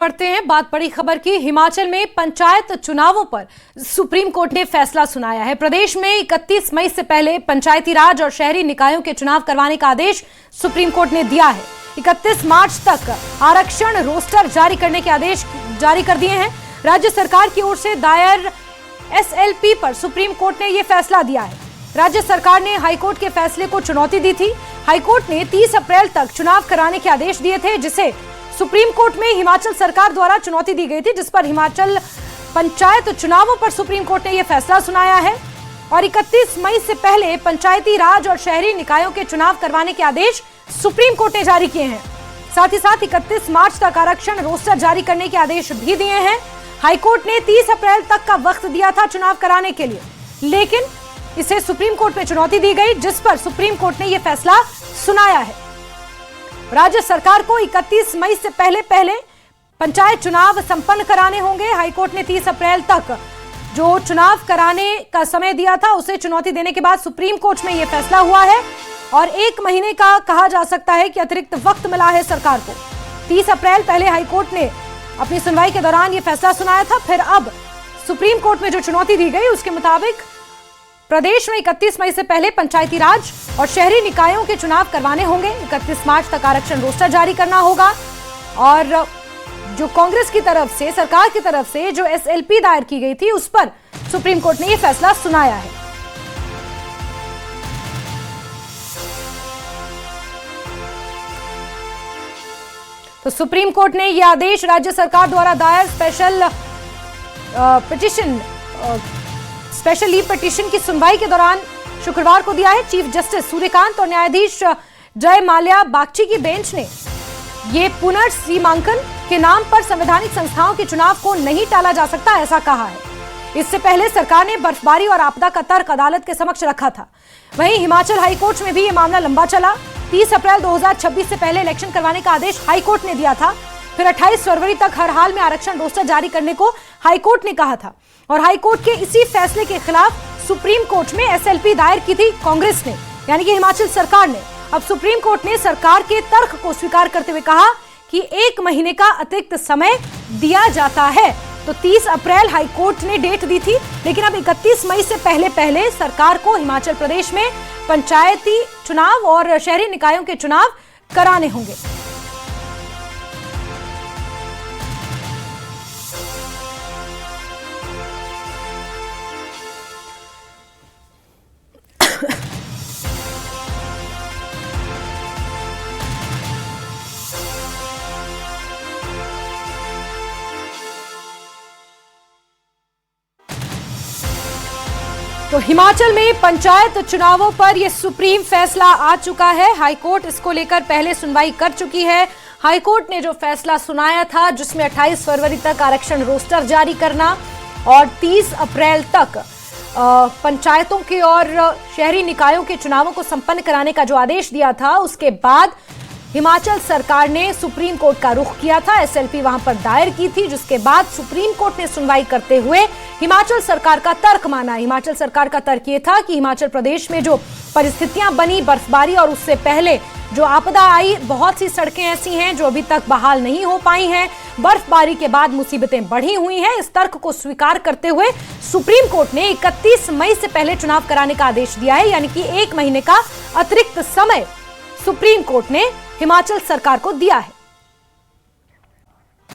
पढ़ते हैं बात बड़ी खबर की। हिमाचल में पंचायत चुनावों पर सुप्रीम कोर्ट ने फैसला सुनाया है। प्रदेश में 31 मई से पहले पंचायती राज और शहरी निकायों के चुनाव करवाने का आदेश सुप्रीम कोर्ट ने दिया है। 31 मार्च तक आरक्षण रोस्टर जारी करने के आदेश जारी कर दिए हैं। राज्य सरकार की ओर से दायर एसएलपी पर सुप्रीम कोर्ट ने यह फैसला दिया है। राज्य सरकार ने हाईकोर्ट के फैसले को चुनौती दी थी। हाईकोर्ट ने 30 अप्रैल तक चुनाव कराने के आदेश दिए थे, जिसे सुप्रीम कोर्ट में हिमाचल सरकार द्वारा चुनौती दी गई थी, जिस पर हिमाचल पंचायत चुनावों पर सुप्रीम कोर्ट ने यह फैसला सुनाया है। और 31 मई से पहले पंचायती राज और शहरी निकायों के चुनाव करवाने के आदेश सुप्रीम कोर्ट ने जारी किए हैं। साथ ही साथ 31 मार्च तक आरक्षण रोस्टर जारी करने के आदेश भी दिए हैं। हाईकोर्ट ने 30 अप्रैल तक का वक्त दिया था चुनाव कराने के लिए, लेकिन इसे सुप्रीम कोर्ट में चुनौती दी गई, जिस पर सुप्रीम कोर्ट ने यह फैसला सुनाया है। राज्य सरकार को 31 मई से पहले पंचायत चुनाव संपन्न कराने होंगे। हाईकोर्ट ने 30 अप्रैल तक जो चुनाव कराने का समय दिया था, उसे चुनौती देने के बाद सुप्रीम कोर्ट में यह फैसला हुआ है और 1 महीने का कहा जा सकता है कि अतिरिक्त वक्त मिला है सरकार को। 30 अप्रैल पहले हाईकोर्ट ने अपनी सुनवाई के दौरान यह फैसला सुनाया था, फिर अब सुप्रीम कोर्ट में जो चुनौती दी गई उसके मुताबिक प्रदेश में 31 मई से पहले पंचायती राज और शहरी निकायों के चुनाव करवाने होंगे। 31 मार्च तक आरक्षण रोस्टर जारी करना होगा और जो कांग्रेस की तरफ से, सरकार की तरफ से जो एसएलपी दायर की गई थी, उस पर सुप्रीम कोर्ट ने यह फैसला सुनाया है। तो सुप्रीम कोर्ट ने यह आदेश राज्य सरकार द्वारा दायर स्पेशल लीव पिटीशन की सुनवाई के दौरान शुक्रवार को दिया है। चीफ जस्टिस सूर्यकांत और न्यायाधीश जय माल्या बागची की बेंच ने ये पुनर्सीमांकन के नाम पर संवैधानिक संस्थाओं के चुनाव को नहीं टाला जा सकता, ऐसा कहा है। इससे पहले सरकार ने बर्फबारी और आपदा का तर्क अदालत के समक्ष रखा था। वहीं हिमाचल हाईकोर्ट में भी ये मामला लंबा चला। 30 अप्रैल 2026 से पहले इलेक्शन करवाने का आदेश हाईकोर्ट ने दिया था। फिर 28 फरवरी तक हर हाल में आरक्षण रोस्टर जारी करने को हाईकोर्ट ने कहा था और हाईकोर्ट के इसी फैसले के खिलाफ सुप्रीम कोर्ट में एसएलपी दायर की थी कांग्रेस ने, यानी कि हिमाचल सरकार ने। अब सुप्रीम कोर्ट ने सरकार के तर्क को स्वीकार करते हुए कहा कि 1 महीने का अतिरिक्त समय दिया जाता है। तो 30 अप्रैल हाईकोर्ट ने डेट दी थी, लेकिन अब 31 मई से पहले सरकार को हिमाचल प्रदेश में पंचायती चुनाव और शहरी निकायों के चुनाव कराने होंगे। तो हिमाचल में पंचायत चुनावों पर यह सुप्रीम फैसला आ चुका है। हाईकोर्ट इसको लेकर पहले सुनवाई कर चुकी है। हाईकोर्ट ने जो फैसला सुनाया था, जिसमें 28 फरवरी तक आरक्षण रोस्टर जारी करना और 30 अप्रैल तक पंचायतों के और शहरी निकायों के चुनावों को संपन्न कराने का जो आदेश दिया था, उसके बाद हिमाचल सरकार ने सुप्रीम कोर्ट का रुख किया था। एसएलपी वहां पर दायर की थी, जिसके बाद सुप्रीम कोर्ट ने सुनवाई करते हुए हिमाचल सरकार का तर्क माना। हिमाचल सरकार का तर्क ये था कि हिमाचल प्रदेश में जो परिस्थितियां बनी, बर्फबारी और उससे पहले जो आपदा आई, बहुत सी सड़कें ऐसी हैं जो अभी तक बहाल नहीं हो पाई हैं। बर्फबारी के बाद मुसीबतें बढ़ी हुई हैं। इस तर्क को स्वीकार करते हुए सुप्रीम कोर्ट ने 31 मई से पहले चुनाव कराने का आदेश दिया है, यानी कि 1 महीने का अतिरिक्त समय सुप्रीम कोर्ट ने हिमाचल सरकार को दिया है।